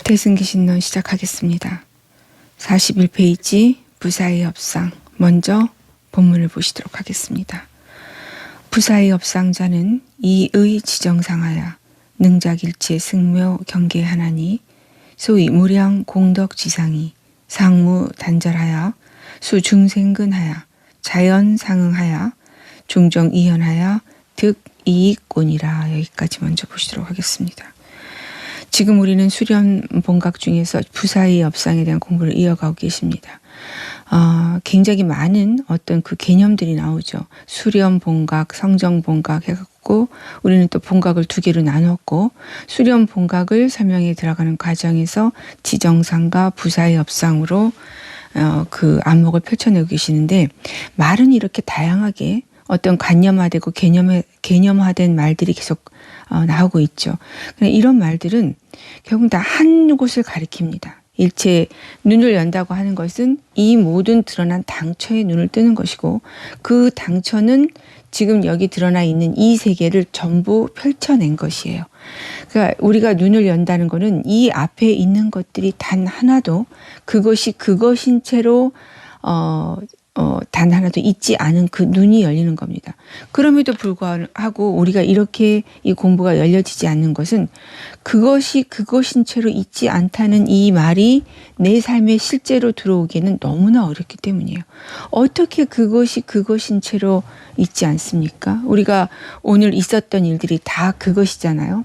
대승기신론 시작하겠습니다. 41페이지 부사의 협상. 먼저 본문을 보시도록 하겠습니다. 부사의 협상자는 이의 지정상하여 능작일체 승묘 경계하나니 소위 무량 공덕지상이 상무 단절하여 수중생근하여 자연상응하여 중정이현하여 득이익곤이라. 여기까지 먼저 보시도록 하겠습니다. 지금 우리는 수련 본각 중에서 부사의 협상에 대한 공부를 이어가고 계십니다. 굉장히 많은 어떤 그 개념들이 나오죠. 수련 본각, 성정 본각 해갖고 우리는 또 본각을 두 개로 나눴고, 수련 본각을 설명에 들어가는 과정에서 지정상과 부사의 협상으로 그 안목을 펼쳐내고 계시는데, 말은 이렇게 다양하게 어떤 관념화되고 개념화된 말들이 계속 나오고 있죠. 이런 말들은 결국 다 한 곳을 가리킵니다. 일체 눈을 연다고 하는 것은 이 모든 드러난 당처에 눈을 뜨는 것이고, 그 당처는 지금 여기 드러나 있는 이 세계를 전부 펼쳐낸 것이에요. 그러니까 우리가 눈을 연다는 것은 이 앞에 있는 것들이 단 하나도 그것이 그것인 채로 단 하나도 있지 않은 그 눈이 열리는 겁니다. 그럼에도 불구하고 우리가 이렇게 이 공부가 열려지지 않는 것은 그것이 그것인 채로 있지 않다는 이 말이 내 삶에 실제로 들어오기에는 너무나 어렵기 때문이에요. 어떻게 그것이 그것인 채로 있지 않습니까? 우리가 오늘 있었던 일들이 다 그것이잖아요.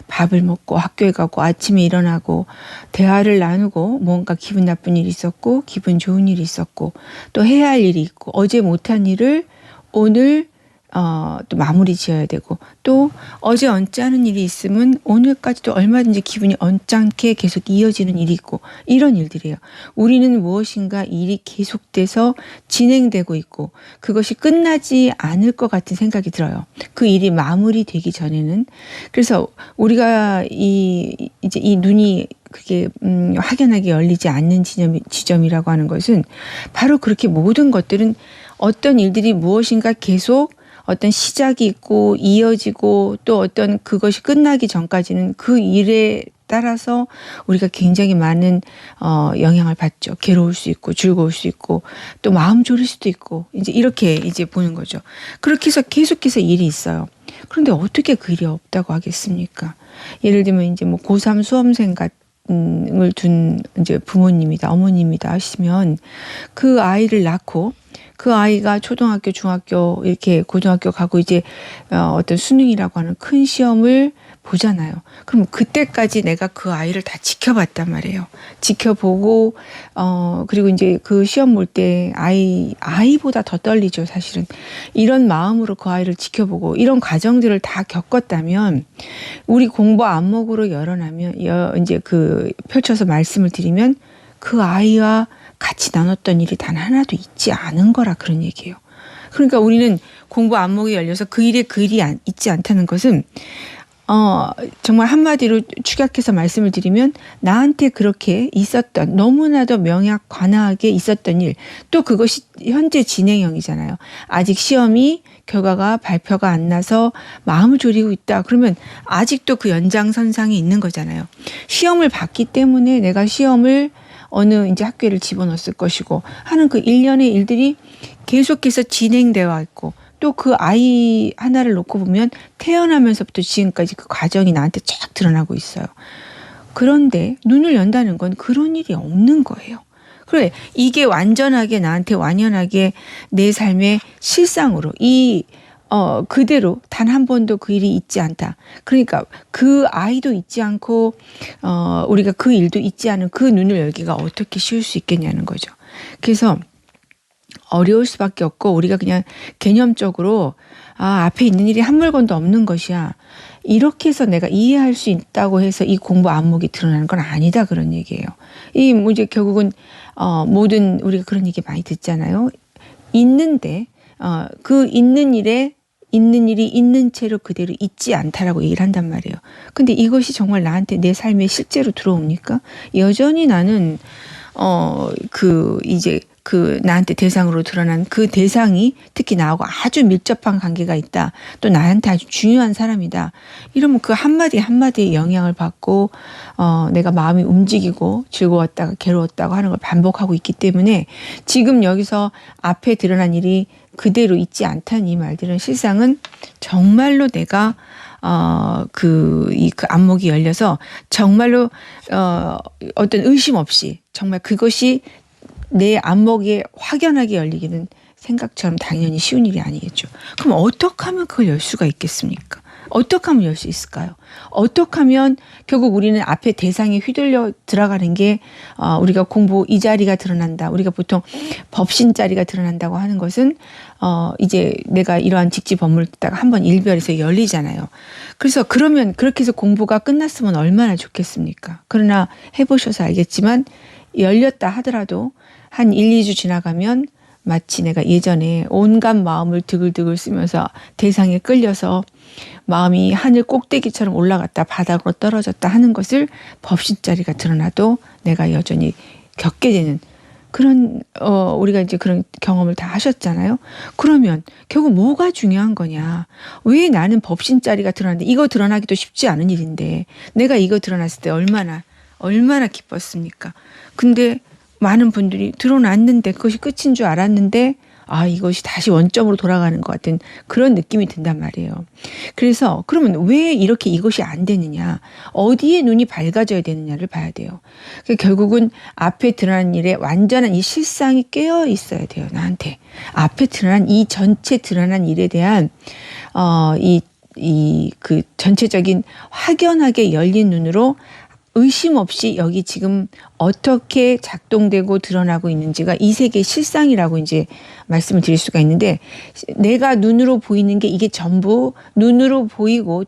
밥을 먹고 학교에 가고 아침에 일어나고 대화를 나누고 뭔가 기분 나쁜 일이 있었고 기분 좋은 일이 있었고 또 해야 할 일이 있고 어제 못한 일을 오늘 또 마무리 지어야 되고, 또 어제 언짢은 일이 있으면 오늘까지도 얼마든지 기분이 언짢게 계속 이어지는 일이 있고, 이런 일들이에요. 우리는 무엇인가 일이 계속돼서 진행되고 있고 그것이 끝나지 않을 것 같은 생각이 들어요. 그 일이 마무리되기 전에는. 그래서 우리가 이제 이 눈이 그게 확연하게 열리지 않는 지점이라고 하는 것은 바로 그렇게 모든 것들은 어떤 일들이 무엇인가 계속 어떤 시작이 있고 이어지고 또 어떤 그것이 끝나기 전까지는 그 일에 따라서 우리가 굉장히 많은 영향을 받죠. 괴로울 수 있고 즐거울 수 있고 또 마음 졸일 수도 있고 이제 이렇게 이제 보는 거죠. 그렇게 해서 계속해서 일이 있어요. 그런데 어떻게 그 일이 없다고 하겠습니까? 예를 들면 이제 뭐 고3 수험생 을 둔 이제 부모님이다, 어머님이다 하시면 그 아이를 낳고 그 아이가 초등학교, 중학교, 이렇게 고등학교 가고 이제 어떤 수능이라고 하는 큰 시험을 보잖아요. 그럼 그때까지 내가 그 아이를 다 지켜봤단 말이에요. 지켜보고 그리고 이제 그 시험 볼 때 아이보다 더 떨리죠, 사실은. 이런 마음으로 그 아이를 지켜보고 이런 과정들을 다 겪었다면, 우리 공부 안목으로 열어나면 이제 그 펼쳐서 말씀을 드리면 그 아이와 같이 나눴던 일이 단 하나도 있지 않은 거라 그런 얘기예요. 그러니까 우리는 공부 안목이 열려서 그 일에 그 일이 있지 않다는 것은 정말 한마디로 축약해서 말씀을 드리면 나한테 그렇게 있었던, 너무나도 명약관하게 있었던 일, 또 그것이 현재 진행형이잖아요. 아직 시험이 결과가 발표가 안 나서 마음을 졸이고 있다. 그러면 아직도 그 연장선상에 있는 거잖아요. 시험을 봤기 때문에 내가 시험을 어느 이제 학교를 집어넣었을 것이고 하는 그 일련의 일들이 계속해서 진행되어 있고, 또 그 아이 하나를 놓고 보면 태어나면서부터 지금까지 그 과정이 나한테 쫙 드러나고 있어요. 그런데 눈을 연다는 건 그런 일이 없는 거예요. 그래, 이게 완전하게 나한테 완연하게 내 삶의 실상으로 그대로 단 한 번도 그 일이 있지 않다. 그러니까 그 아이도 있지 않고 우리가 그 일도 있지 않은 그 눈을 열기가 어떻게 쉬울 수 있겠냐는 거죠. 그래서 어려울 수밖에 없고, 우리가 그냥 개념적으로 앞에 있는 일이 한 물건도 없는 것이야, 이렇게 해서 내가 이해할 수 있다고 해서 이 공부 안목이 드러나는 건 아니다, 그런 얘기예요. 이 이제 결국은 모든 우리가 그런 얘기 많이 듣잖아요. 있는데 그 있는 일이 있는 채로 그대로 있지 않다라고 얘기를 한단 말이에요. 근데 이것이 정말 나한테 내 삶에 실제로 들어옵니까? 여전히 나는 이제 그 나한테 대상으로 드러난 그 대상이 특히 나하고 아주 밀접한 관계가 있다. 또 나한테 아주 중요한 사람이다. 이러면 그 한마디 한마디에 영향을 받고 내가 마음이 움직이고 즐거웠다가 괴로웠다고 하는 걸 반복하고 있기 때문에 지금 여기서 앞에 드러난 일이 그대로 있지 않다는 이 말들은 실상은 정말로 내가 그 안목이 열려서 정말로 어떤 의심 없이 정말 그것이 내 안목에 확연하게 열리기는 생각처럼 당연히 쉬운 일이 아니겠죠. 그럼 어떻게 하면 그걸 열 수가 있겠습니까? 어떻게 하면 열 수 있을까요? 어떻게 하면 결국 우리는 앞에 대상에 휘둘려 들어가는 게 우리가 공부 이 자리가 드러난다. 우리가 보통 법신 자리가 드러난다고 하는 것은 이제 내가 이러한 직지 법문을 듣다가 한번 일별에서 열리잖아요. 그래서 그러면 그렇게 해서 공부가 끝났으면 얼마나 좋겠습니까? 그러나 해보셔서 알겠지만 열렸다 하더라도 한 1, 2주 지나가면 마치 내가 예전에 온갖 마음을 드글드글 쓰면서 대상에 끌려서 마음이 하늘 꼭대기처럼 올라갔다 바닥으로 떨어졌다 하는 것을 법신자리가 드러나도 내가 여전히 겪게 되는 그런 우리가 이제 그런 경험을 다 하셨잖아요. 그러면 결국 뭐가 중요한 거냐? 왜 나는 법신자리가 드러났는데 이거 드러나기도 쉽지 않은 일인데 내가 이거 드러났을 때 얼마나 기뻤습니까? 근데 많은 분들이 드러났는데 그것이 끝인 줄 알았는데 이것이 다시 원점으로 돌아가는 것 같은 그런 느낌이 든단 말이에요. 그래서 그러면 왜 이렇게 이것이 안 되느냐? 어디에 눈이 밝아져야 되느냐를 봐야 돼요. 그러니까 결국은 앞에 드러난 일에 완전한 이 실상이 깨어 있어야 돼요. 나한테. 앞에 드러난 이 전체 드러난 일에 대한 그 전체적인 확연하게 열린 눈으로 의심 없이 여기 지금 어떻게 작동되고 드러나고 있는지가 이 세계의 실상이라고 이제 말씀을 드릴 수가 있는데 내가 눈으로 보이는 게 이게 전부 눈으로 보이고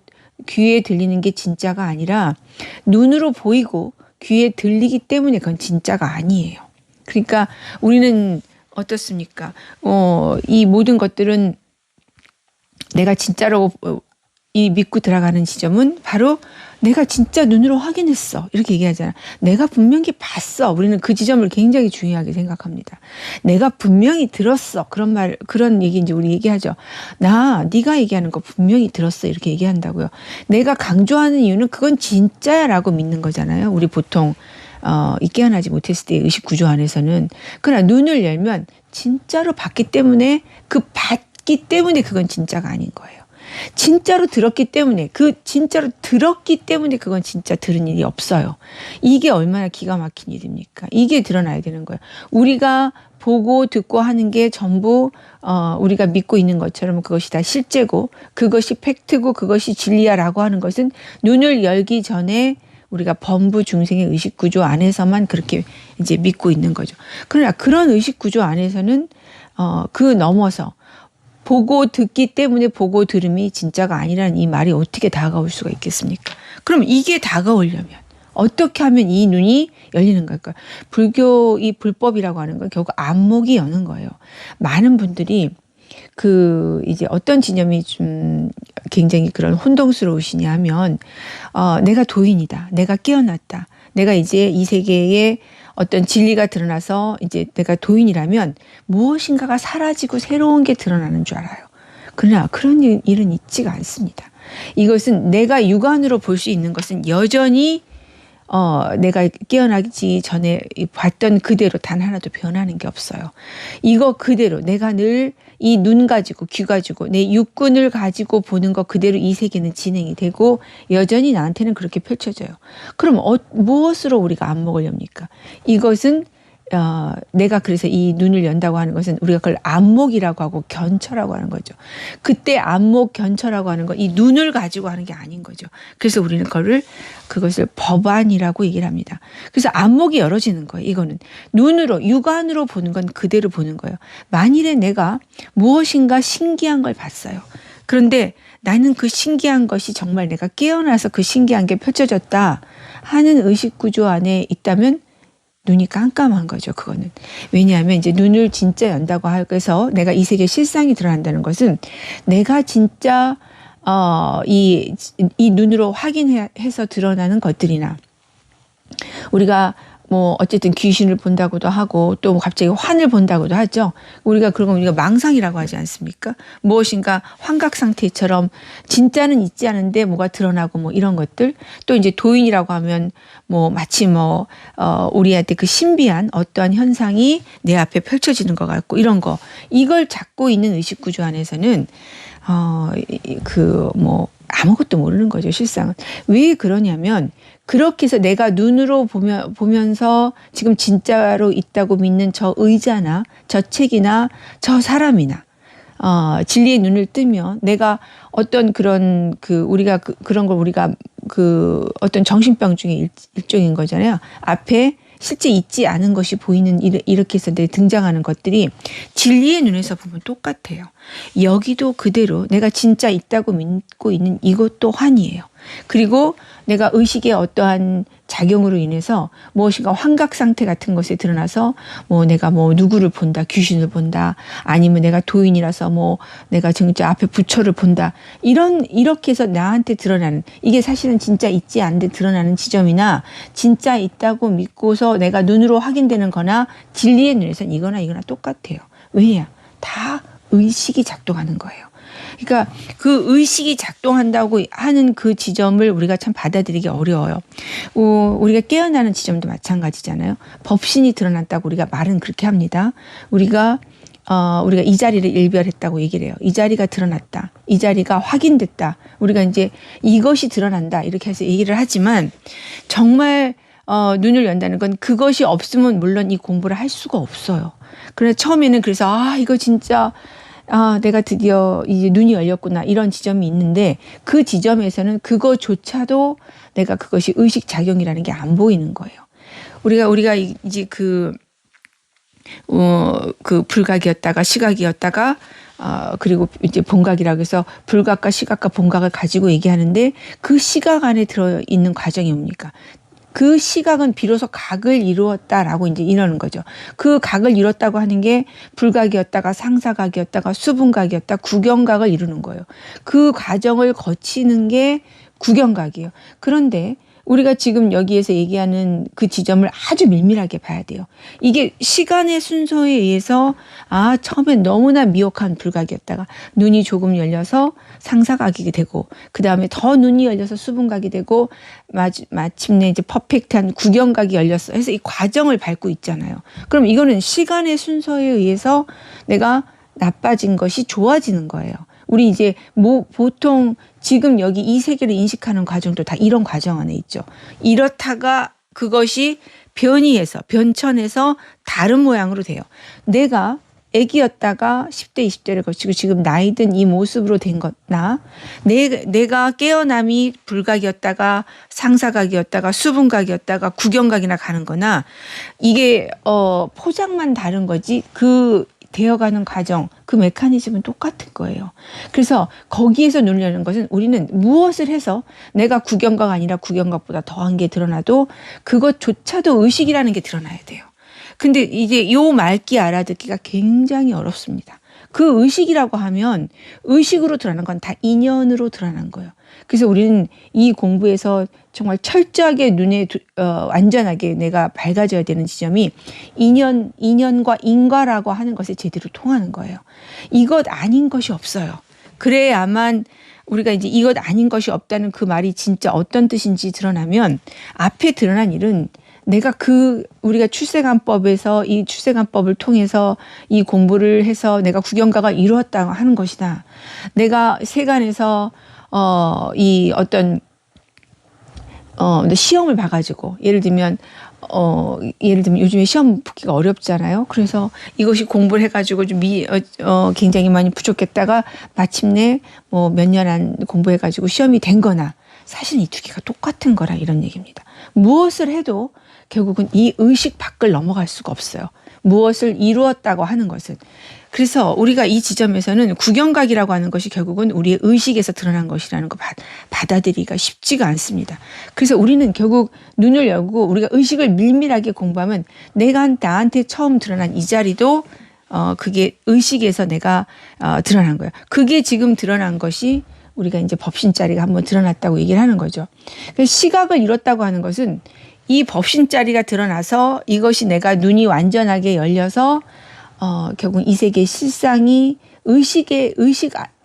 귀에 들리는 게 진짜가 아니라 눈으로 보이고 귀에 들리기 때문에 그건 진짜가 아니에요. 그러니까 우리는 어떻습니까? 이 모든 것들은 내가 진짜로 믿고 들어가는 지점은 바로 내가 진짜 눈으로 확인했어. 이렇게 얘기하잖아. 내가 분명히 봤어. 우리는 그 지점을 굉장히 중요하게 생각합니다. 내가 분명히 들었어. 그런 얘기 이제 우리 얘기하죠. 네가 얘기하는 거 분명히 들었어. 이렇게 얘기한다고요. 내가 강조하는 이유는 그건 진짜야라고 믿는 거잖아요. 우리 보통 이 깨어나지 못했을 때의 의식 구조 안에서는. 그러나 눈을 열면 진짜로 봤기 때문에 봤기 때문에 그건 진짜가 아닌 거예요. 진짜로 들었기 때문에 그건 진짜 들은 일이 없어요. 이게 얼마나 기가 막힌 일입니까? 이게 드러나야 되는 거예요. 우리가 보고 듣고 하는 게 전부 우리가 믿고 있는 것처럼 그것이 다 실제고 그것이 팩트고 그것이 진리야라고 하는 것은 눈을 열기 전에 우리가 범부 중생의 의식 구조 안에서만 그렇게 이제 믿고 있는 거죠. 그러나 그런 의식 구조 안에서는 그 넘어서 보고 듣기 때문에 보고 들음이 진짜가 아니라는 이 말이 어떻게 다가올 수가 있겠습니까? 그럼 이게 다가오려면 어떻게 하면 이 눈이 열리는 걸까요? 불교 이 불법이라고 하는 건 결국 안목이 여는 거예요. 많은 분들이 이제 어떤 지점이 좀 굉장히 그런 혼동스러우시냐 하면 내가 도인이다. 내가 깨어났다. 내가 이제 이 세계에 어떤 진리가 드러나서 이제 내가 도인이라면 무엇인가가 사라지고 새로운 게 드러나는 줄 알아요. 그러나 그런 일은 있지가 않습니다. 이것은 내가 육안으로 볼 수 있는 것은 여전히 내가 깨어나기 전에 봤던 그대로 단 하나도 변하는 게 없어요. 이거 그대로 내가 늘 이 눈 가지고 귀 가지고 내 육군을 가지고 보는 것 그대로 이 세계는 진행이 되고 여전히 나한테는 그렇게 펼쳐져요. 그럼 무엇으로 우리가 안목을 엽니까? 이것은 내가 그래서 이 눈을 연다고 하는 것은 우리가 그걸 안목이라고 하고 견처라고 하는 거죠. 그때 안목 견처라고 하는 거 이 눈을 가지고 하는 게 아닌 거죠. 그래서 우리는 그것을 법안이라고 얘기를 합니다. 그래서 안목이 열어지는 거예요. 이거는 눈으로 육안으로 보는 건 그대로 보는 거예요. 만일에 내가 무엇인가 신기한 걸 봤어요. 그런데 나는 그 신기한 것이 정말 내가 깨어나서 그 신기한 게 펼쳐졌다 하는 의식 구조 안에 있다면 눈이 깜깜한 거죠, 그거는. 왜냐하면 이제 눈을 진짜 연다고 해서 내가 이 세계 실상이 드러난다는 것은 내가 진짜 이 눈으로 확인해서 드러나는 것들이나 우리가 뭐 어쨌든 귀신을 본다고도 하고 또 갑자기 환을 본다고도 하죠. 우리가 그런 거 우리가 망상이라고 하지 않습니까? 무엇인가 환각 상태처럼 진짜는 있지 않은데 뭐가 드러나고 뭐 이런 것들. 또 이제 도인이라고 하면 뭐 마치 뭐 우리한테 그 신비한 어떠한 현상이 내 앞에 펼쳐지는 것 같고 이런 거. 이걸 잡고 있는 의식 구조 안에서는 뭐 아무것도 모르는 거죠, 실상은. 왜 그러냐면 그렇게 해서 내가 눈으로 보면서 지금 진짜로 있다고 믿는 저 의자나 저 책이나 저 사람이나 진리의 눈을 뜨면 내가 어떤 그런 우리가 그런 걸 우리가 어떤 정신병 중에 일종인 거잖아요. 앞에 실제 있지 않은 것이 보이는 이렇게 해서 등장하는 것들이 진리의 눈에서 보면 똑같아요. 여기도 그대로 내가 진짜 있다고 믿고 있는 이것도 환이에요. 그리고 내가 의식의 어떠한 작용으로 인해서 무엇인가 환각 상태 같은 것에 드러나서 뭐 내가 뭐 누구를 본다, 귀신을 본다, 아니면 내가 도인이라서 뭐 내가 진짜 앞에 부처를 본다, 이렇게 해서 나한테 드러나는, 이게 사실은 진짜 있지 않은데 드러나는 지점이나 진짜 있다고 믿고서 내가 눈으로 확인되는 거나 진리의 눈에서는 이거나 똑같아요. 왜냐? 다 의식이 작동하는 거예요. 그러니까 그 의식이 작동한다고 하는 그 지점을 우리가 참 받아들이기 어려워요. 우리가 깨어나는 지점도 마찬가지잖아요. 법신이 드러났다고 우리가 말은 그렇게 합니다. 우리가 이 자리를 일별했다고 얘기를 해요. 이 자리가 드러났다. 이 자리가 확인됐다. 우리가 이제 이것이 드러난다. 이렇게 해서 얘기를 하지만 정말 눈을 연다는 건 그것이 없으면 물론 이 공부를 할 수가 없어요. 그래서 처음에는 그래서 이거 진짜 내가 드디어 이제 눈이 열렸구나 이런 지점이 있는데 그 지점에서는 그거조차도 내가 그것이 의식 작용이라는 게 안 보이는 거예요. 우리가 이제 그 불각이었다가 시각이었다가 그리고 이제 본각이라고 해서 불각과 시각과 본각을 가지고 얘기하는데 그 시각 안에 들어 있는 과정이 뭡니까? 그 시각은 비로소 각을 이루었다라고 이제 이러는 거죠. 그 각을 이뤘다고 하는 게 불각이었다가 상사각이었다가 수분각이었다 구경각을 이루는 거예요. 그 과정을 거치는 게 구경각이에요. 그런데 우리가 지금 여기에서 얘기하는 그 지점을 아주 밀밀하게 봐야 돼요. 이게 시간의 순서에 의해서 처음엔 너무나 미혹한 불각이었다가 눈이 조금 열려서 상사각이 되고 그 다음에 더 눈이 열려서 수분각이 되고 마침내 이제 퍼펙트한 구경각이 열렸어. 해서 이 과정을 밟고 있잖아요. 그럼 이거는 시간의 순서에 의해서 내가 나빠진 것이 좋아지는 거예요. 우리 이제 보통 지금 여기 이 세계를 인식하는 과정도 다 이런 과정 안에 있죠. 이렇다가 그것이 변천해서 다른 모양으로 돼요. 내가 애기였다가 10대, 20대를 거치고 지금 나이 든 이 모습으로 된 거나 내가 깨어남이 불각이었다가 상사각이었다가 수분각이었다가 구경각이나 가는 거나 이게 포장만 다른 거지 되어가는 과정, 그 메커니즘은 똑같은 거예요. 그래서 거기에서 눈을 여는 것은 우리는 무엇을 해서 내가 구경각 아니라 구경각보다 더한 게 드러나도 그것조차도 의식이라는 게 드러나야 돼요. 근데 이제 요 말기 알아듣기가 굉장히 어렵습니다. 그 의식이라고 하면 의식으로 드러나는 건 다 인연으로 드러난 거예요. 그래서 우리는 이 공부에서 정말 철저하게 눈에 완전하게 내가 밝아져야 되는 지점이 인연과 인과라고 하는 것에 제대로 통하는 거예요. 이것 아닌 것이 없어요. 그래야만 우리가 이제 이것 아닌 것이 없다는 그 말이 진짜 어떤 뜻인지 드러나면 앞에 드러난 일은 내가 우리가 출세관법에서 이 출세관법을 통해서 이 공부를 해서 내가 구경가가 이루었다고 하는 것이다. 내가 세간에서 이 어떤 시험을 봐가지고 예를 들면 요즘에 시험 붙기가 어렵잖아요. 그래서 이것이 공부를 해가지고 좀 굉장히 많이 부족했다가 마침내 뭐 몇 년 안 공부해가지고 시험이 된 거나 사실 이 두 개가 똑같은 거라 이런 얘기입니다. 무엇을 해도 결국은 이 의식 밖을 넘어갈 수가 없어요. 무엇을 이루었다고 하는 것은. 그래서 우리가 이 지점에서는 구경각이라고 하는 것이 결국은 우리의 의식에서 드러난 것이라는 거 받아들이기가 쉽지가 않습니다. 그래서 우리는 결국 눈을 열고 우리가 의식을 밀밀하게 공부하면 내가 나한테 처음 드러난 이 자리도 그게 의식에서 내가 드러난 거예요. 그게 지금 드러난 것이 우리가 이제 법신자리가 한번 드러났다고 얘기를 하는 거죠. 시각을 잃었다고 하는 것은 이 법신자리가 드러나서 이것이 내가 눈이 완전하게 열려서 결국 이 세계의 실상이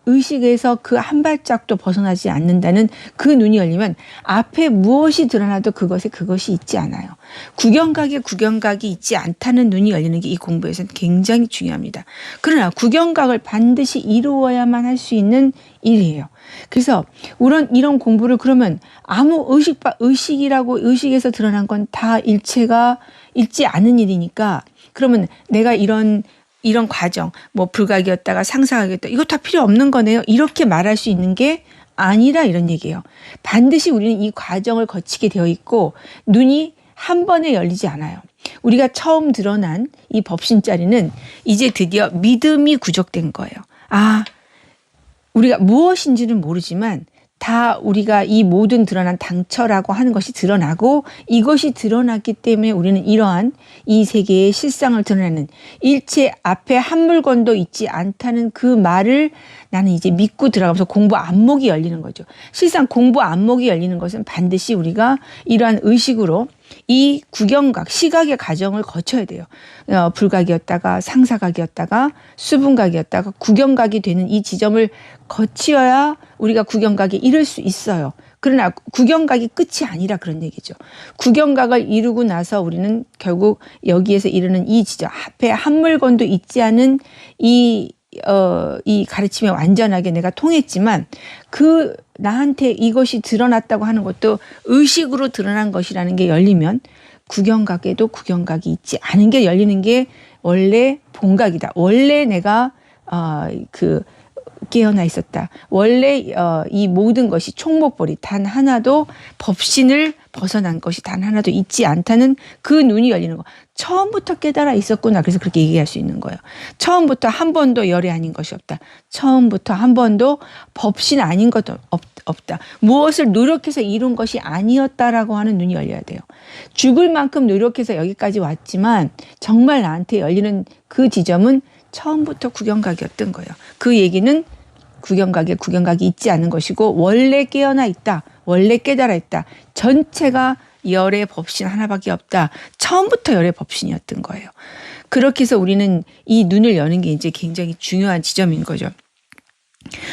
의식에서 그 한 발짝도 벗어나지 않는다는 그 눈이 열리면 앞에 무엇이 드러나도 그것이 있지 않아요. 구경각이 있지 않다는 눈이 열리는 게 이 공부에서는 굉장히 중요합니다. 그러나 구경각을 반드시 이루어야만 할 수 있는 일이에요. 그래서 이런 공부를 그러면 아무 의식에서 드러난 건 다 일체가 있지 않은 일이니까 그러면 내가 이런 과정, 뭐 불각이었다가 상사각이었다, 이거 다 필요 없는 거네요. 이렇게 말할 수 있는 게 아니라 이런 얘기예요. 반드시 우리는 이 과정을 거치게 되어 있고 눈이 한 번에 열리지 않아요. 우리가 처음 드러난 이 법신자리는 이제 드디어 믿음이 구족된 거예요. 우리가 무엇인지는 모르지만 다 우리가 이 모든 드러난 당처라고 하는 것이 드러나고 이것이 드러났기 때문에 우리는 이러한 이 세계의 실상을 드러내는 일체 앞에 한 물건도 있지 않다는 그 말을 나는 이제 믿고 들어가면서 공부 안목이 열리는 거죠. 실상 공부 안목이 열리는 것은 반드시 우리가 이러한 의식으로 이 구경각, 시각의 과정을 거쳐야 돼요. 불각이었다가 상사각이었다가 수분각이었다가 구경각이 되는 이 지점을 거치어야 우리가 구경각에 이를 수 있어요. 그러나 구경각이 끝이 아니라 그런 얘기죠. 구경각을 이루고 나서 우리는 결국 여기에서 이르는 이 지점, 앞에 한 물건도 있지 않은 이 가르침에 완전하게 내가 통했지만 나한테 이것이 드러났다고 하는 것도 의식으로 드러난 것이라는 게 열리면 구경각에도 구경각이 있지 않은 게 열리는 게 원래 본각이다. 원래 내가 깨어나 있었다. 원래 이 모든 것이 총목벌이 단 하나도 법신을 벗어난 것이 단 하나도 있지 않다는 그 눈이 열리는 거. 처음부터 깨달아 있었구나. 그래서 그렇게 얘기할 수 있는 거예요. 처음부터 한 번도 열애 아닌 것이 없다. 처음부터 한 번도 법신 아닌 것도 없다. 무엇을 노력해서 이룬 것이 아니었다라고 하는 눈이 열려야 돼요. 죽을 만큼 노력해서 여기까지 왔지만 정말 나한테 열리는 그 지점은 처음부터 구경각이었던 거예요. 그 얘기는 구경각이 있지 않은 것이고 원래 깨어나 있다. 원래 깨달아 있다. 전체가 열의 법신 하나밖에 없다. 처음부터 열의 법신이었던 거예요. 그렇게 해서 우리는 이 눈을 여는 게 이제 굉장히 중요한 지점인 거죠.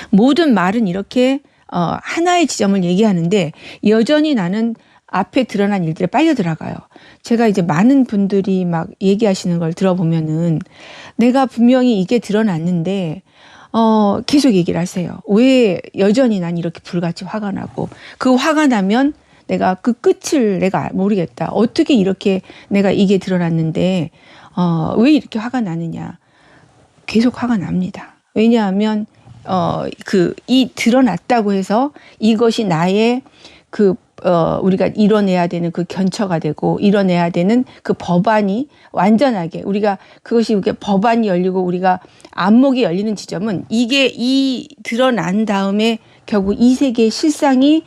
모든 말은 이렇게 하나의 지점을 얘기하는데 여전히 나는 앞에 드러난 일들에 빨려 들어가요. 제가 이제 많은 분들이 막 얘기하시는 걸 들어보면은 내가 분명히 이게 드러났는데 계속 얘기를 하세요. 왜 여전히 난 이렇게 불같이 화가 나고 그 화가 나면 내가 그 끝을 내가 모르겠다. 어떻게 이렇게 내가 이게 드러났는데 왜 이렇게 화가 나느냐. 계속 화가 납니다. 왜냐하면 이 드러났다고 해서 이것이 나의 우리가 이뤄내야 되는 그 견처가 되고 이뤄내야 되는 그 법안이 완전하게 우리가 그것이 이렇게 법안이 열리고 우리가 안목이 열리는 지점은 이게 드러난 다음에 결국 이 세계의 실상이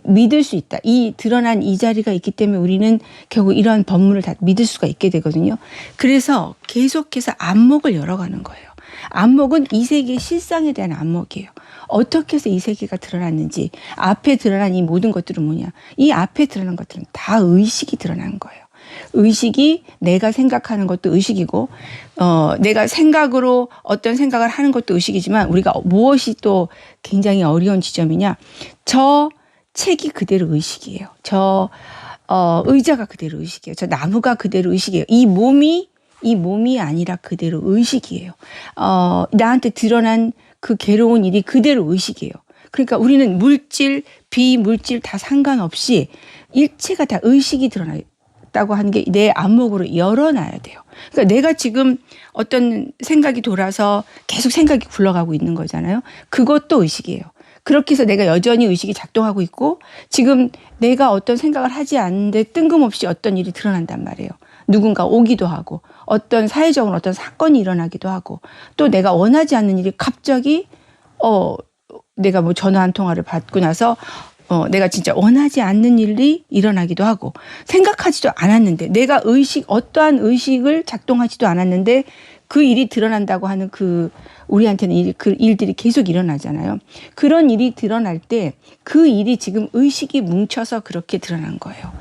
믿을 수 있다. 이 드러난 이 자리가 있기 때문에 우리는 결국 이러한 법문을 다 믿을 수가 있게 되거든요. 그래서 계속해서 안목을 열어가는 거예요. 안목은 이 세계의 실상에 대한 안목이에요. 어떻게 해서 이 세계가 드러났는지 앞에 드러난 이 모든 것들은 뭐냐. 이 앞에 드러난 것들은 다 의식이 드러난 거예요. 의식이 내가 생각하는 것도 의식이고 내가 생각으로 어떤 생각을 하는 것도 의식이지만 우리가 무엇이 또 굉장히 어려운 지점이냐. 저 책이 그대로 의식이에요. 저 의자가 그대로 의식이에요. 저 나무가 그대로 의식이에요. 이 몸이 아니라 그대로 의식이에요. 나한테 드러난 그 괴로운 일이 그대로 의식이에요. 그러니까 우리는 물질, 비물질 다 상관없이 일체가 다 의식이 드러났다고 하는 게 내 안목으로 열어놔야 돼요. 그러니까 내가 지금 어떤 생각이 돌아서 계속 생각이 굴러가고 있는 거잖아요. 그것도 의식이에요. 그렇게 해서 내가 여전히 의식이 작동하고 있고 지금 내가 어떤 생각을 하지 않는데 뜬금없이 어떤 일이 드러난단 말이에요. 누군가 오기도 하고 어떤 사회적으로 어떤 사건이 일어나기도 하고 또 내가 원하지 않는 일이 갑자기 내가 뭐 전화 한 통화를 받고 나서 내가 진짜 원하지 않는 일이 일어나기도 하고 생각하지도 않았는데 내가 어떠한 의식을 작동하지도 않았는데 그 일이 드러난다고 하는 우리한테는 그 일들이 계속 일어나잖아요. 그런 일이 드러날 때 그 일이 지금 의식이 뭉쳐서 그렇게 드러난 거예요.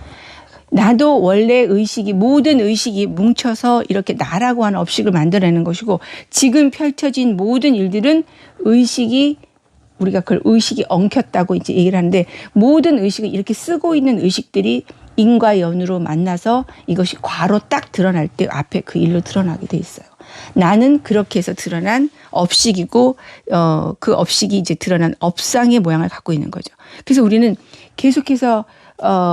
나도 원래 의식이 모든 의식이 뭉쳐서 이렇게 나라고 하는 업식을 만들어내는 것이고 지금 펼쳐진 모든 일들은 의식이 우리가 그걸 의식이 엉켰다고 이제 얘기를 하는데 모든 의식을 이렇게 쓰고 있는 의식들이 인과 연으로 만나서 이것이 과로 딱 드러날 때 앞에 그 일로 드러나게 돼 있어요. 나는 그렇게 해서 드러난 업식이고 그 업식이 이제 드러난 업상의 모양을 갖고 있는 거죠. 그래서 우리는 계속해서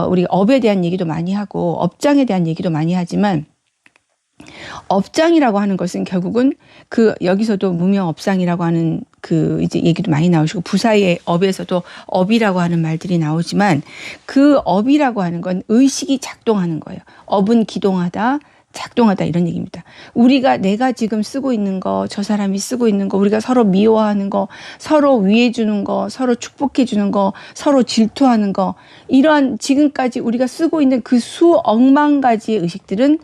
우리 업에 대한 얘기도 많이 하고 업장에 대한 얘기도 많이 하지만 업장이라고 하는 것은 결국은 그 여기서도 무명업상이라고 하는 그 이제 얘기도 많이 나오시고 부사의 업에서도 업이라고 하는 말들이 나오지만 그 업이라고 하는 건 의식이 작동하는 거예요. 업은 기동하다. 작동하다 이런 얘기입니다. 우리가 내가 지금 쓰고 있는 거, 저 사람이 쓰고 있는 거, 우리가 서로 미워하는 거, 서로 위해 주는 거, 서로 축복해 주는 거, 서로 질투하는 거 이러한 지금까지 우리가 쓰고 있는 그 수억만 가지의 의식들은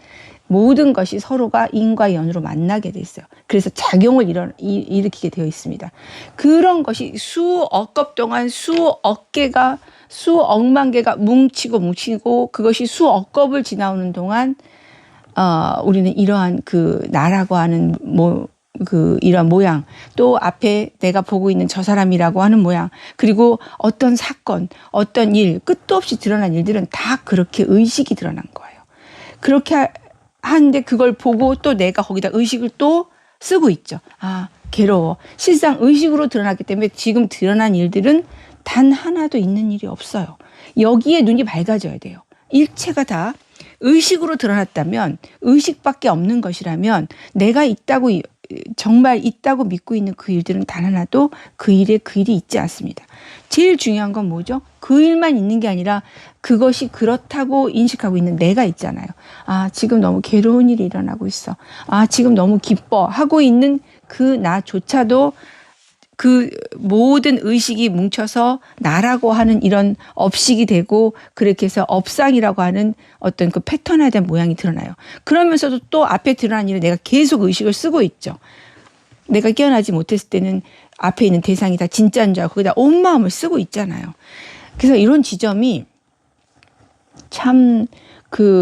모든 것이 서로가 인과 연으로 만나게 돼 있어요. 그래서 작용을 일으키게 되어 있습니다. 그런 것이 수억 급 동안 수억 개가 수억만 개가 뭉치고 그것이 수억 겁을 지나오는 동안 우리는 이러한 그 나라고 하는 이러한 모양, 또 앞에 내가 보고 있는 저 사람이라고 하는 모양, 그리고 어떤 사건, 어떤 일, 끝도 없이 드러난 일들은 다 그렇게 의식이 드러난 거예요. 그렇게 하는데 그걸 보고 또 내가 거기다 의식을 또 쓰고 있죠. 아, 괴로워. 실상 의식으로 드러났기 때문에 지금 드러난 일들은 단 하나도 있는 일이 없어요. 여기에 눈이 밝아져야 돼요. 일체가 다 의식으로 드러났다면 의식밖에 없는 것이라면 내가 있다고 정말 있다고 믿고 있는 그 일들은 단 하나도 그 일에 그 일이 있지 않습니다. 제일 중요한 건 뭐죠? 그 일만 있는 게 아니라 그것이 그렇다고 인식하고 있는 내가 있잖아요. 아, 지금 너무 괴로운 일이 일어나고 있어. 아, 지금 너무 기뻐 하고 있는 그 나조차도 그 모든 의식이 뭉쳐서 나라고 하는 이런 업식이 되고 그렇게 해서 업상이라고 하는 어떤 그 패턴에 대한 모양이 드러나요. 그러면서도 또 앞에 드러난 일을 내가 계속 의식을 쓰고 있죠. 내가 깨어나지 못했을 때는 앞에 있는 대상이 다 진짜인 줄 알고 거기다 온 마음을 쓰고 있잖아요. 그래서 이런 지점이 참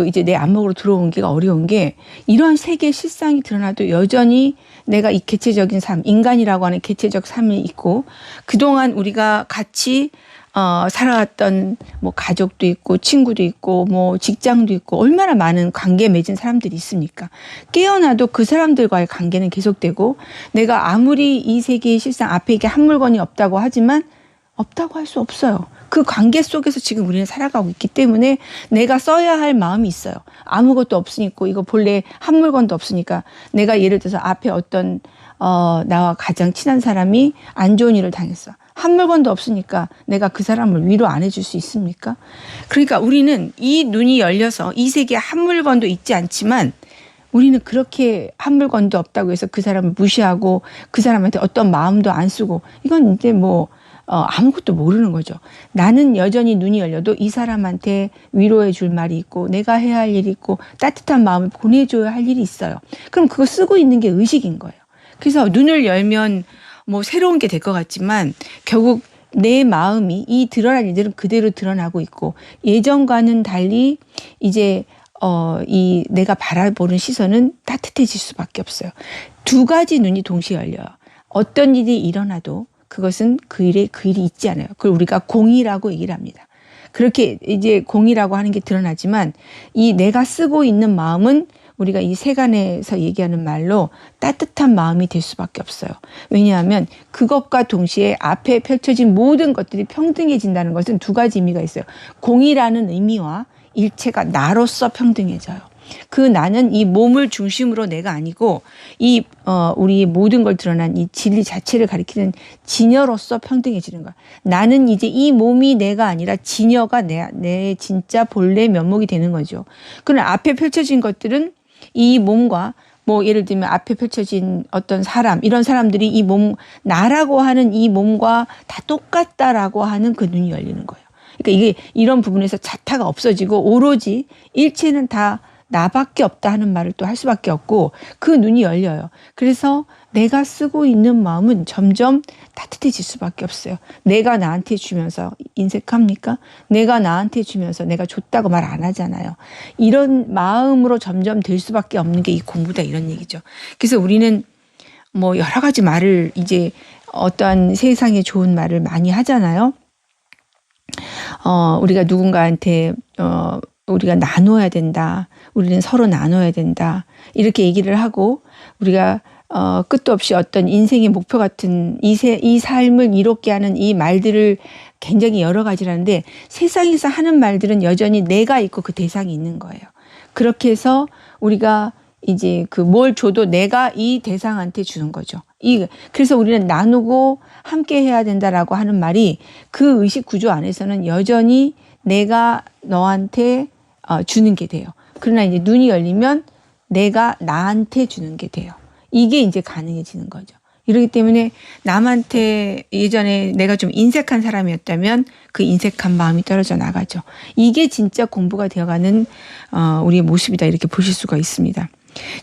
이제 내 안목으로 들어온 게 어려운 게 이러한 세계의 실상이 드러나도 여전히 내가 이 개체적인 삶, 인간이라고 하는 개체적 삶이 있고 그동안 우리가 같이 살아왔던 뭐 가족도 있고 친구도 있고 뭐 직장도 있고 얼마나 많은 관계 맺은 사람들이 있습니까? 깨어나도 그 사람들과의 관계는 계속되고 내가 아무리 이 세계의 실상 앞에 이게 한 물건이 없다고 하지만 없다고 할 수 없어요. 그 관계 속에서 지금 우리는 살아가고 있기 때문에 내가 써야 할 마음이 있어요. 아무것도 없으니까 이거 본래 한 물건도 없으니까 내가 예를 들어서 앞에 어떤 나와 가장 친한 사람이 안 좋은 일을 당했어. 한 물건도 없으니까 내가 그 사람을 위로 안 해줄 수 있습니까? 그러니까 우리는 이 눈이 열려서 이 세계에 한 물건도 있지 않지만 우리는 그렇게 한 물건도 없다고 해서 그 사람을 무시하고 그 사람한테 어떤 마음도 안 쓰고 이건 이제 아무것도 모르는 거죠. 나는 여전히 눈이 열려도 이 사람한테 위로해 줄 말이 있고 내가 해야 할 일이 있고 따뜻한 마음을 보내줘야 할 일이 있어요. 그럼 그거 쓰고 있는 게 의식인 거예요. 그래서 눈을 열면 새로운 게 될 것 같지만 결국 내 마음이 이 드러날 일들은 그대로 드러나고 있고 예전과는 달리 이제 이 내가 바라보는 시선은 따뜻해질 수밖에 없어요. 두 가지 눈이 동시에 열려요. 어떤 일이 일어나도 그것은 그 일이 있지 않아요. 그걸 우리가 공이라고 얘기를 합니다. 그렇게 이제 공이라고 하는 게 드러나지만 이 내가 쓰고 있는 마음은 우리가 이 세간에서 얘기하는 말로 따뜻한 마음이 될 수밖에 없어요. 왜냐하면 그것과 동시에 앞에 펼쳐진 모든 것들이 평등해진다는 것은 두 가지 의미가 있어요. 공이라는 의미와 일체가 나로서 평등해져요. 그 나는 이 몸을 중심으로 내가 아니고 우리 모든 걸 드러난 이 진리 자체를 가리키는 진여로서 평등해지는 거야. 나는 이제 이 몸이 내가 아니라 진여가 내 진짜 본래 면목이 되는 거죠. 그러나 앞에 펼쳐진 것들은 이 몸과 예를 들면 앞에 펼쳐진 어떤 사람, 이런 사람들이 이 몸, 나라고 하는 이 몸과 다 똑같다라고 하는 그 눈이 열리는 거예요. 그러니까 이게 이런 부분에서 자타가 없어지고 오로지 일체는 다 나밖에 없다 하는 말을 또 할 수밖에 없고 그 눈이 열려요. 그래서 내가 쓰고 있는 마음은 점점 따뜻해질 수밖에 없어요. 내가 나한테 주면서 인색합니까? 내가 나한테 주면서 내가 줬다고 말 안 하잖아요. 이런 마음으로 점점 될 수밖에 없는 게 이 공부다 이런 얘기죠. 그래서 우리는 뭐 여러 가지 말을 이제 어떠한 세상에 좋은 말을 많이 하잖아요. 우리가 누군가한테 우리가 나눠야 된다. 우리는 서로 나눠야 된다. 이렇게 얘기를 하고 우리가 끝도 없이 어떤 인생의 목표 같은 이 삶을 이롭게 하는 이 말들을 굉장히 여러 가지라는데 세상에서 하는 말들은 여전히 내가 있고 그 대상이 있는 거예요. 그렇게 해서 우리가 이제 그 뭘 줘도 내가 이 대상한테 주는 거죠. 그래서 우리는 나누고 함께 해야 된다라고 하는 말이 그 의식 구조 안에서는 여전히 내가 너한테 주는 게 돼요. 그러나 이제 눈이 열리면 내가 나한테 주는 게 돼요. 이게 이제 가능해지는 거죠. 이러기 때문에 남한테 예전에 내가 좀 인색한 사람이었다면 그 인색한 마음이 떨어져 나가죠. 이게 진짜 공부가 되어가는 우리의 모습이다 이렇게 보실 수가 있습니다.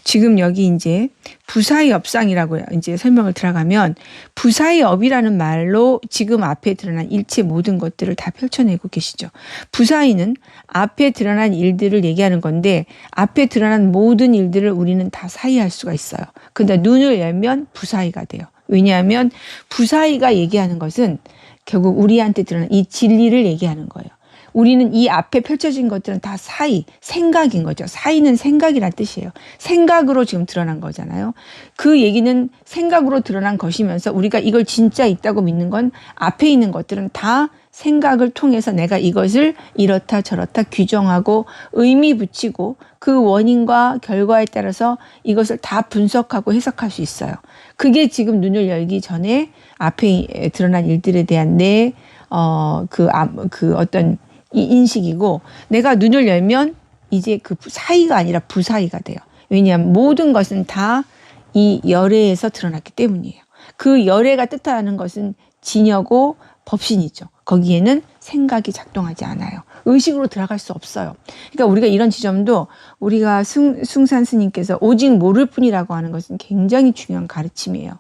지금 여기 이제 부사의 업상이라고 이제 설명을 들어가면 부사의 업이라는 말로 지금 앞에 드러난 일체 모든 것들을 다 펼쳐내고 계시죠. 부사의는 앞에 드러난 일들을 얘기하는 건데 앞에 드러난 모든 일들을 우리는 다 사의할 수가 있어요. 근데 눈을 열면 부사의가 돼요. 왜냐하면 부사의가 얘기하는 것은 결국 우리한테 드러난 이 진리를 얘기하는 거예요. 우리는 이 앞에 펼쳐진 것들은 다 사의, 생각인 거죠. 사의는 생각이란 뜻이에요. 생각으로 지금 드러난 거잖아요. 그 얘기는 생각으로 드러난 것이면서 우리가 이걸 진짜 있다고 믿는 건 앞에 있는 것들은 다 생각을 통해서 내가 이것을 이렇다 저렇다 규정하고 의미 붙이고 그 원인과 결과에 따라서 이것을 다 분석하고 해석할 수 있어요. 그게 지금 눈을 열기 전에 앞에 드러난 일들에 대한 그 어떤 이 인식이고 내가 눈을 열면 이제 그 사의가 아니라 부사의가 돼요. 왜냐하면 모든 것은 다 이 열애에서 드러났기 때문이에요. 그 열애가 뜻하는 것은 진여고 법신이죠. 거기에는 생각이 작동하지 않아요. 의식으로 들어갈 수 없어요. 그러니까 우리가 이런 지점도 우리가 숭산 스님께서 오직 모를 뿐이라고 하는 것은 굉장히 중요한 가르침이에요.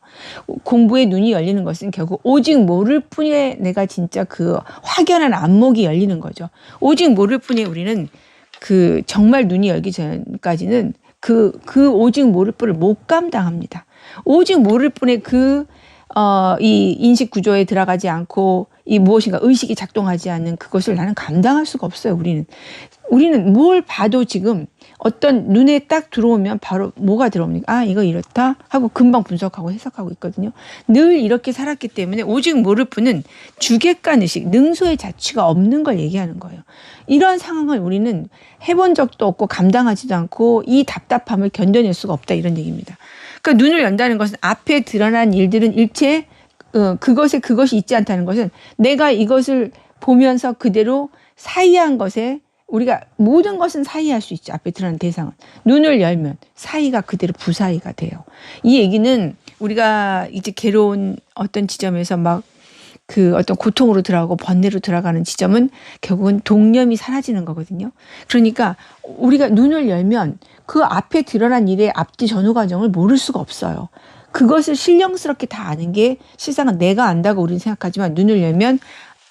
공부의 눈이 열리는 것은 결국 오직 모를 뿐에 내가 진짜 그 확연한 안목이 열리는 거죠. 오직 모를 뿐에 우리는 그 정말 눈이 열기 전까지는 그 오직 모를 뿐을 못 감당합니다. 오직 모를 뿐에 이 인식 구조에 들어가지 않고 이 무엇인가 의식이 작동하지 않는 그것을 나는 감당할 수가 없어요. 우리는 뭘 봐도 지금 어떤 눈에 딱 들어오면 바로 뭐가 들어옵니까? 이거 이렇다 하고 금방 분석하고 해석하고 있거든요. 늘 이렇게 살았기 때문에 오직 모를 뿐은 주객관 의식, 능소의 자취가 없는 걸 얘기하는 거예요. 이런 상황을 우리는 해본 적도 없고 감당하지도 않고 이 답답함을 견뎌낼 수가 없다 이런 얘기입니다. 그러니까 눈을 연다는 것은 앞에 드러난 일들은 일체 그것이 있지 않다는 것은 내가 이것을 보면서 그대로 사이한 것에 우리가 모든 것은 사이할 수 있죠. 앞에 드러난 대상은. 눈을 열면 사이가 그대로 부사이가 돼요. 이 얘기는 우리가 이제 괴로운 어떤 지점에서 막 그 어떤 고통으로 들어가고 번뇌로 들어가는 지점은 결국은 동념이 사라지는 거거든요. 그러니까 우리가 눈을 열면 그 앞에 드러난 일의 앞뒤 전후 과정을 모를 수가 없어요. 그것을 신령스럽게 다 아는 게 실상은 내가 안다고 우리는 생각하지만 눈을 열면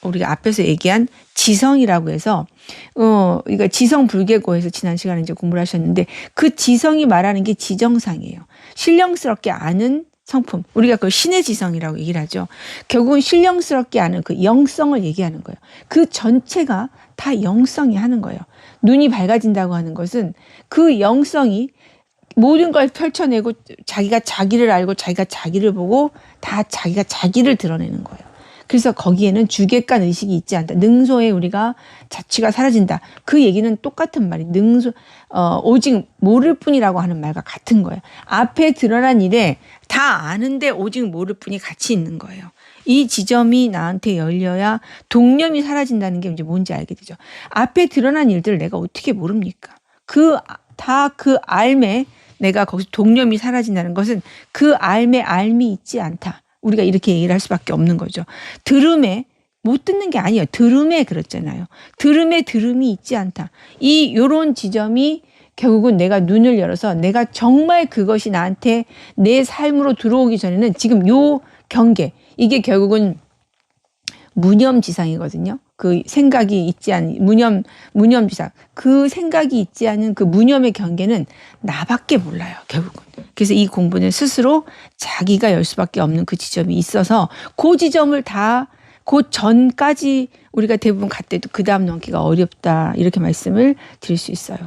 우리가 앞에서 얘기한 지성이라고 해서 그러니까 지성불계고에서 지난 시간에 이제 공부를 하셨는데 그 지성이 말하는 게 지정상이에요. 신령스럽게 아는 성품. 우리가 그걸 신의 지성이라고 얘기를 하죠. 결국은 신령스럽게 아는 그 영성을 얘기하는 거예요. 그 전체가 다 영성이 하는 거예요. 눈이 밝아진다고 하는 것은 그 영성이 모든 걸 펼쳐내고 자기가 자기를 알고 자기가 자기를 보고 다 자기가 자기를 드러내는 거예요. 그래서 거기에는 주객관 의식이 있지 않다. 능소에 우리가 자취가 사라진다. 그 얘기는 똑같은 말이 오직 모를 뿐이라고 하는 말과 같은 거예요. 앞에 드러난 일에 다 아는데 오직 모를 뿐이 같이 있는 거예요. 이 지점이 나한테 열려야 동념이 사라진다는 게 이제 뭔지 알게 되죠. 앞에 드러난 일들을 내가 어떻게 모릅니까? 그 알매 내가 거기서 동념이 사라진다는 것은 그 알매 알미 있지 않다. 우리가 이렇게 얘기를 할 수밖에 없는 거죠. 들음에 못 듣는 게 아니에요. 들음에 그렇잖아요. 들음에 들음이 있지 않다. 요런 지점이 결국은 내가 눈을 열어서 내가 정말 그것이 나한테 내 삶으로 들어오기 전에는 지금 요 경계, 이게 결국은 무념지상이거든요. 그 생각이 있지 않은 무념지상, 그 생각이 있지 않은 그 무념의 경계는 나밖에 몰라요, 결국은. 그래서 이 공부는 스스로 자기가 열 수밖에 없는 그 지점이 있어서 그 지점을 다 그 전까지 우리가 대부분 갔대도 그 다음 넘기가 어렵다, 이렇게 말씀을 드릴 수 있어요.